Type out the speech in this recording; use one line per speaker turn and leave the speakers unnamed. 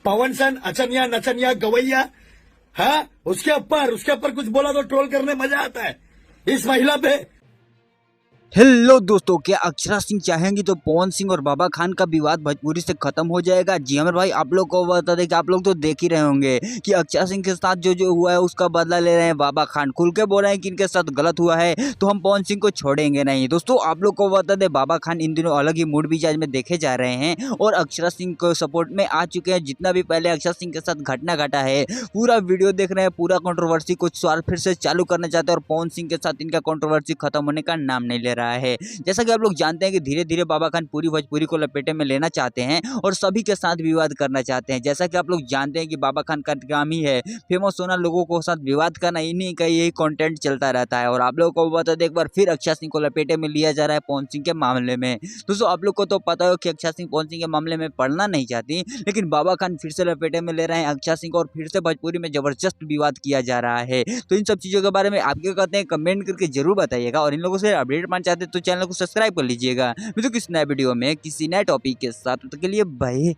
पवन सन अचनिया नचनिया गवैया, हाँ उसके ऊपर कुछ बोला तो ट्रोल करने मजा आता है इस महिला पे।
हेलो दोस्तों, क्या अक्षरा सिंह चाहेंगी तो पवन सिंह और बाबा खान का विवाद भोजपुरी से खत्म हो जाएगा? जी हाँ भाई, आप लोग को बता दें कि आप लोग तो देख ही रहे होंगे कि अक्षरा सिंह के साथ जो हुआ है उसका बदला ले रहे हैं बाबा खान। खुल के बोल रहे हैं कि इनके साथ गलत हुआ है तो हम पवन सिंह को छोड़ेंगे नहीं। दोस्तों आप लोग को बता दें, बाबा खान इन दिनों अलग ही मूड मिजाज में देखे जा रहे हैं और अक्षरा सिंह को सपोर्ट में आ चुके हैं। जितना भी पहले अक्षरा सिंह के साथ घटना घटा है पूरा वीडियो देख रहे हैं, पूरा कंट्रोवर्सी कुछ सवाल फिर से चालू करना चाहते हैं और पवन सिंह के साथ इनका कंट्रोवर्सी खत्म होने का नाम नहीं ले रहा है। जैसा कि आप लोग जानते हैं कि धीरे धीरे बाबा खान पूरी भोजपुरी को लपेटे में लेना चाहते हैं और सभी के साथ विवाद करना चाहते हैं। जैसा कि आप लोग जानते हैं कि बाबा खान का काम ही है फेमस होना, लोगों को साथ विवाद करना, इन्हीं का यही कंटेंट चलता रहता है। और आप लोगों को बता दें, एक बार फिर अक्षरा सिंह को लपेटे में लिया जा रहा है पवन सिंह के मामले में। दोस्तों आप लोग को तो पता हो कि अक्षरा सिंह पवन सिंह के मामले में पढ़ना नहीं चाहती, लेकिन बाबा खान फिर से लपेटे में ले रहे हैं अक्षरा सिंह को और फिर से भोजपुरी में जबरदस्त विवाद किया जा रहा है। तो इन सब चीजों के बारे में आप क्या कहते हैं कमेंट करके जरूर बताइएगा और इन लोगों से अपडेट पाना चाहते हैं तो चैनल को सब्सक्राइब कर लीजिएगा। मिलते हैं किसी नए वीडियो में किसी नए टॉपिक के साथ, तब तक के लिए बाय।